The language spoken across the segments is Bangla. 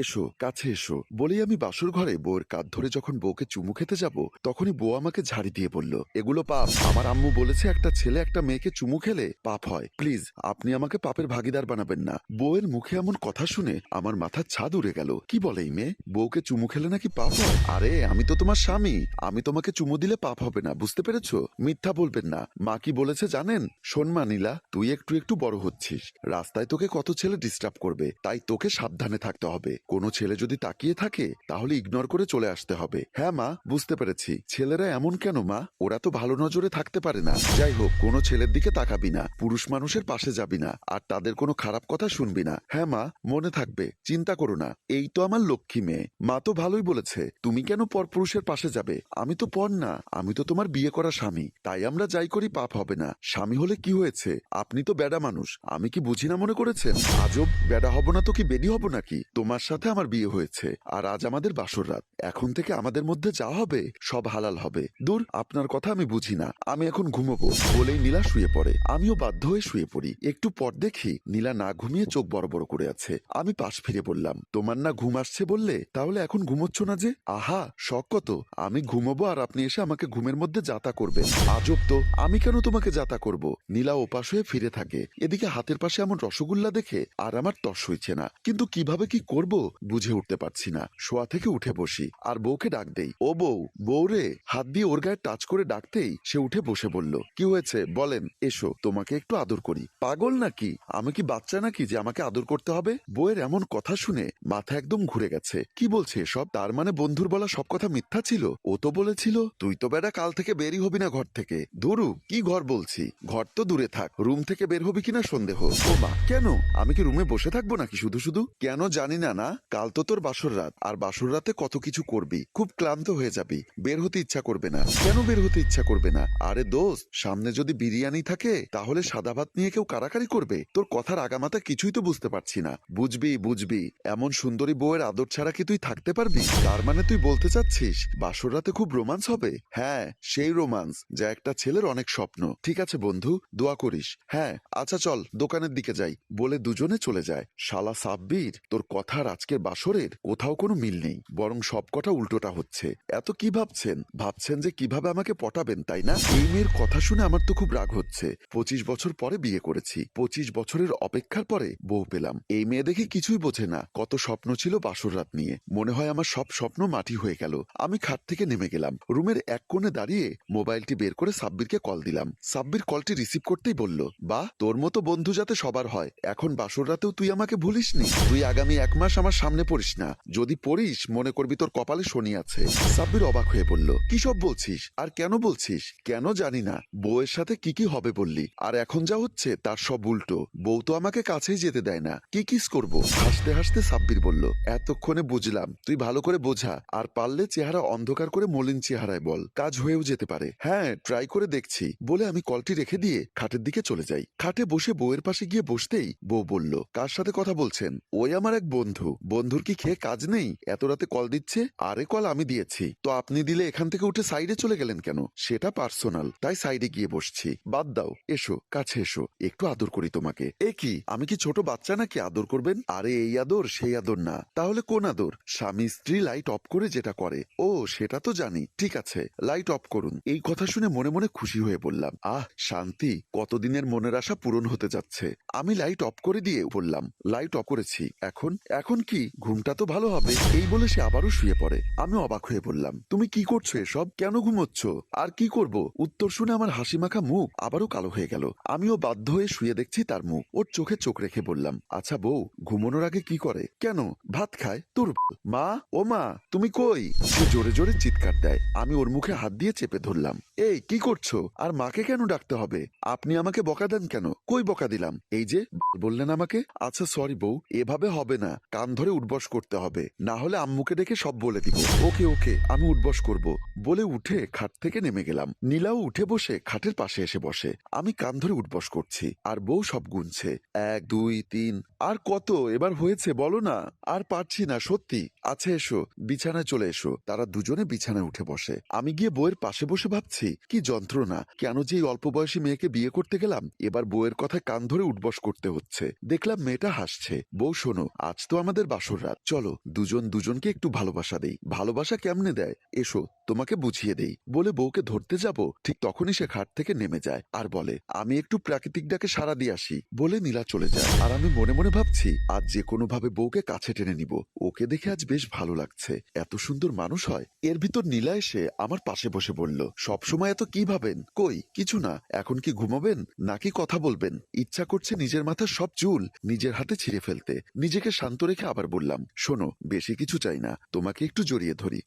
এসো কাছে এসো বলেই আমি বাসর ঘরে বউয়ের কাঁধ ধরে যখন বউকে চুমু খেতে যাব তখনই বউ আমাকে ঝাড়ি দিয়ে বলল, এগুলো পাপ। আমার আম্মু বলেছে একটা ছেলে একটা মেয়েকে চুমু খেলে পাপ হয়। প্লিজ আপনি আমাকে পাপের ভাগিদার বানাবেন না। বউয়ের মুখে এমন কথা শুনে আমার মাথার ছাদ উড়ে গেল। কি বলে এই মেয়ে? বউকে চুমু খেলে নাকি পাপ হয়? আরে আমি তো তোমার স্বামী, আমি তোমাকে চুমু দিলে পাপ হবে না, বুঝতে পেরেছো? মিথ্যা বলবেন না। মা কি বলেছে জানেন? শোন মা নীলা, তুই একটু একটু বড় হচ্ছিস, রাস্তায় তোকে কত ছেলে ডিস্টার্ব করবে, তাই তোকে সাবধানে থাকতে হবে। কোনো ছেলে যদি তাকিয়ে থাকে তাহলে ইগনোর করে চলে আসতে হবে। হ্যাঁ মা, বুঝতে পেরেছি। ছেলেরা এমন কেন মা? ওরা তো ভালো নজরে থাকতে পারে না। যাই হোক, কোনো ছেলের দিকে তাকাবি না, পুরুষ মানুষের পাশে যাবি না, আর তাদের কোনো খারাপ কথা শুনবি না। হ্যাঁ মা, মনে থাকবে, চিন্তা করো না। এই তো আমার লক্ষ্মী মেয়ে। মা তো ভালোই বলেছে, তুমি কেন পরপুরুষের পাশে যাবে? আমি তো পর না, আমি তো তোমার বিয়ে করা স্বামী, তাই আমরা যাই করি পাপ হবে না। স্বামী হলে কি হয়েছে? আপনি তো বেডা মানুষ, আমি কি বুঝি না মনে করেছেন? আজব, বেডা হব না তো কি বেডি হব নাকি? তোমার সাথে আমার বিয়ে হয়েছে, আর আজ আমাদের বাসর রাত। এখন থেকে আমাদের মধ্যে যা হবে সব হালাল হবে। দূর, আপনার কথা আমি বুঝি না, আমি এখন ঘুমোবো বলেই নীলা শুয়ে পড়ে। আমিও বাধ্য হয়ে শুয়ে পড়ি। একটু পর দেখি নীলা না ঘুমিয়ে চোখ বড় বড় করে আছে। আমি পাশ ফিরে বললাম, তোমার না ঘুম আসছে বললে, তাহলে এখন ঘুমোচ্ছ না যে? আহা, শখ কত! আমি ঘুমোবো আর আপনি এসে আমাকে ঘুমের মধ্যে যাতা করবেন। আজব তো, আমি কেন তোমাকে যাতা করব? নীলা ওপাশ হয়ে ফিরে থাকে। এদিকে হাতের পাশে এমন রসগোল্লা দেখে আর আমার তর সইছে না, কিন্তু কিভাবে কি করব বুঝে উঠতে পারছি না। শোয়া থেকে উঠে বসি আর বউকে ডাক দেই, ও বউ, বউ রে। হাত দিয়ে ওর গায়ে টাচ করে ডাকতেই সে উঠে বসে বলল, কি হয়েছে বলেন, এসো তোমাকে একটু আদর করি। পাগল নাকি? আমি কি বাচ্চা নাকি যে আমাকে আদর করতে হবে? বউয়ের এমন কথা শুনে মাথা একদম ঘুরে গেছে। কি বলছে এসব? তার মানে বন্ধুর বলা সব কথা মিথ্যা ছিল? ও তো বলেছিল তুই তো বেটা কাল থেকে বেরই হবি না ঘর থেকে। ধরু, কি ঘর বলছি? ঘর তো দূরে থাক, রুম থেকে বের হবি কিনা সন্দেহ। ও মা, কেন? আমি কি রুমে বসে থাকবো নাকি শুধু শুধু? কেন জানি না। না, কাল তো তোর বাসর রাত, আর বাসর রাতে কত কিছু করবি, খুব ক্লান্ত হয়ে যাবি, বের হতে ইচ্ছা করবে না। কেন বের হতে ইচ্ছা করবে না? আরে দোস্ত, সামনে যদি বিরিয়ানি থাকে তাহলে সাদা ভাত নিয়ে কেউ কারাকারি করবে? তোর কথার আগামাতা কিছুই তো বুঝতে পারছি না। বুঝবি বুঝবি, এমন সুন্দরী বউয়ের আদর ছাড়া কি তুই থাকতে পারবি? তার মানে তুই বলতে চাচ্ছিস বাসর রাতে খুব রোমান্স হবে? হ্যাঁ, সেই রোমান্স যা একটা ছেলের অনেক স্বপ্ন। ঠিক আছে বন্ধু, দোয়া করিস। হ্যাঁ আচ্ছা, চল দোকানের দিকে যাই বলে দুজনে চলে যায়। শালা সাব্বির, তোর কথার আজকের বাসরের কোথাও কোনো মিল নেই, বরং সব কটা উল্টোটা হচ্ছে। এত কি ভাবছেন? ভাবছেন যে কিভাবে আমাকে পটাবেন, তাই না? এই মেয়ের কথা শুনে আমার তো খুব রাগ হচ্ছে। 25 বছর পরে বিয়ে করেছি, 25 বছরের অপেক্ষার পরে বউ পেলাম। এই মেয়ে দেখে কিছুই বোঝে না। কত স্বপ্ন ছিল বাসর রাত নিয়ে, মনে হয় আমার সব স্বপ্ন মাটি হয়ে গেল। আমি খাট থেকে নেমে গেলাম, রুমের এক কোণে দাঁড়িয়ে মোবাইলটি বের করে সাব্বিরকে কল দিলাম। সাব্বির কলটি রিসিভ করতেই বলল, বাহ, তোর মতো বন্ধু যাতে সবার হয়। এখন বাসর রাতেও তুই আমাকে ভুলিসনি? তুই আগামী 1 মাস আমার সামনে পড়িস না, যদি পড়িস মনে করবি তোর কপালে শনি আছে। সাব্বির অবাক হয়ে বলল, কি সব বলছিস? আর কেন বলছিস? কেন জানি না, বউয়ের সাথে কি কি হবে বললি, আর এখন যা হচ্ছে তার সব উল্টো। বউ তো আমাকে কাছেই যেতে দেয় না, কি কিস করব? হাসতে হাসতে সাব্বির বলল, এতক্ষণে বুঝলাম, তুই ভালো করে বোঝা, আর পারলে চেহারা অন্ধকার করে মলিন চেহারায় বল, কাজ হয়েও যেতে পারে। হ্যাঁ, ট্রাই করে দেখছি বলে আমি কলটি রেখে দিয়ে খাটের দিকে চলে যাই। খাটে বসে বউয়ের পাশে গিয়ে বসতেই বউ বলল, কার সাথে কথা বলছেন? ওই আমার এক বন্ধু। বন্ধুর কি খেয়ে কাজ নেই, এত রাতে কল দিচ্ছে? আরে কল আমি দিয়েছি তো আপনি দিলে এখান থেকে উঠে সাইডে চলে গেলেন কেন? সেটা পার্সোনাল, তাই সাইডে গিয়ে বসছি। বাদ দাও, এসো কাছে এসো, একটু আদর করি তোমাকে। এ কি, আমি কি ছোট বাচ্চা নাকি আদর করবেন? আরে এই আদর সেই আদর না, তাহলে কোন আদর? স্বামী স্ত্রী লাইট অফ করে যেটা করে। ও সেটা তো জানি, ঠিক আছে লাইট অফ করুন। এই কথা শুনে মনে মনে খুশি হয়ে বললাম, আহ শান্তি, কতদিনের মনের আশা পূরণ হতে যাচ্ছে। আমি লাইট অফ করে দিয়ে বললাম, লাইট অফ করেছি, এখন এখন কি ঘুমটা তো ভালো হবে। এই বলে সে আবারও শুয়ে পড়ে। আমি অবাক হয়ে বললাম, তুমি কি করছো এসব? কেন ঘুমোচ্ছ? আর কি করব? উত্তর শুনে আমার হাসি মাখা মুখ আবারও কালো হয়ে গেল। আমিও বাধ্য হয়ে শুয়ে দেখছি তার মুখ। ওর চোখে চোখ রেখে বললাম, আচ্ছা বউ, ঘুমানোর আগে কি করে? কেন, ভাত খায়? তোর মা, ও মা, তুমি কই? সে জোরে জোরে চিৎকার দেয়। আমি ওর মুখে হাত দিয়ে চেপে ধরলাম, এই কি করছো? আর মাকে কেন ডাকতে হবে? আপনি আমাকে বকা দেন কেন? কই বকা দিলাম? এই যে বললেন আমাকে। আচ্ছা সরি বউ, এভাবে হবে না, কান ধরে উঠবস করতে হবে, না হলে আম্মুকে ডেকে সব বলে দিব। ওকে ওকে, আমি উঠবস করব বলে উঠে খাট থেকে নেমে গেলাম। নীলাও উঠে বসে খাটের পাশে এসে বসে। আমি কান ধরে উঠবস করছি আর বউ সব গুনছে, 1 2 3। আর কত এবার হয়েছে বলো না? আর পারছি না সত্যি। আচ্ছা এসো, বিছানায় চলে এসো। তারা দুজনে বিছানায় উঠে বসে। আমি গিয়ে বউয়ের পাশে বসে ভাবছি, ভাবছি কি যন্ত্রণা, কেন যে এই অল্প বয়সী মেয়েকে বিয়ে করতে গেলাম। এবার বউয়ের কথায় কান ধরে উঠবস করতে হচ্ছে। দেখলাম মেয়েটা হাসছে। বউ শোনো, আজ তো আমাদের বাসর রাত, চলো দুজন দুজনকে একটু ভালোবাসা দেই। ভালোবাসা কেমনে দেয় এসো তোমাকে বুঝিয়ে দেই। বলে বউকে ধরতে যাব, ঠিক তখনই সে খাট থেকে নেমে যায় আর বলে আমি একটু প্রাকৃতিক ডাকে সাড়া দিয়ে আসি। বলে নীলা চলে যায়। আর আমি মনে মনে ভাবছি আজ যে কোনো ভাবে বউকে কাছে টেনে নিব। ওকে দেখে আজ বেশ ভালো লাগছে, এত সুন্দর মানুষ হয়। এর ভিতর নীলা এসে আমার পাশে বসে বলল, সবসময় এত কি ভাবেন? কই কিছু না, এখন কি ঘুমাবেন নাকি কথা বলবেন? ইচ্ছা করছে নিজের মাথার সব চুল নিজের হাতে ছিঁড়ে ফেলতে। নিজেকে শান্ত রেখে আবার বললাম, শোনো বেশি কিছু চাই না, তোমাকে একটু জড়িয়ে ধরি।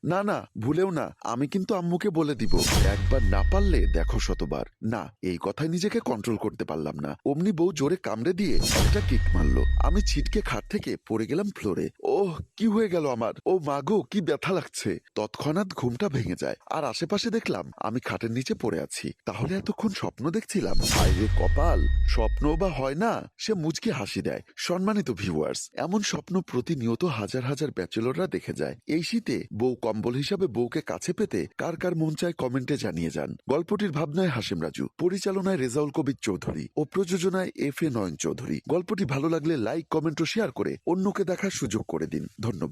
না না, ভুলেও না, আমি কিন্তু আম্মুকে বলে দিব। একবার না পারলে দেখো শতবার। না, এই কথায় নিজেকে কন্ট্রোল করতে পারলাম না। অমনি বউ জোরে কামড়ে দিয়ে একটা কিক মারলো। আমি ছিটকে খাট থেকে পড়ে গেলাম ফ্লোরে। ওহ, কি হয়ে গেল আমার! ও মাগো, কি ব্যথা লাগছে! তৎক্ষণাৎ ঘুমটা ভেঙে যায় আর আশেপাশে দেখলাম আমি খাটের নিচে পড়ে আছি। তাহলে এতক্ষণ স্বপ্ন দেখছিলাম? হায় রে কপাল, স্বপ্ন বা হয় না। সে মুচকি হাসি দেয়। সম্মানিত ভিউয়ার্স, এমন স্বপ্ন প্রতিনিয়ত হাজার হাজার ব্যাচেলররা দেখে যায়। এই শীতে বউ কম্বল হিসাবে বউকে কাছে পেতে কার কার মন চায় কমেন্টে জানিয়ে যান। গল্পটির ভাবনায় হাসিম রাজু, পরিচালনায় রেজাউল কবির চৌধুরী ও প্রযোজনায় FA নয়ন চৌধুরী। গল্পটি ভালো লাগলে লাইক, কমেন্ট ও শেয়ার করে অন্যকে দেখার সুযোগ করে দিন। ধন্যবাদ।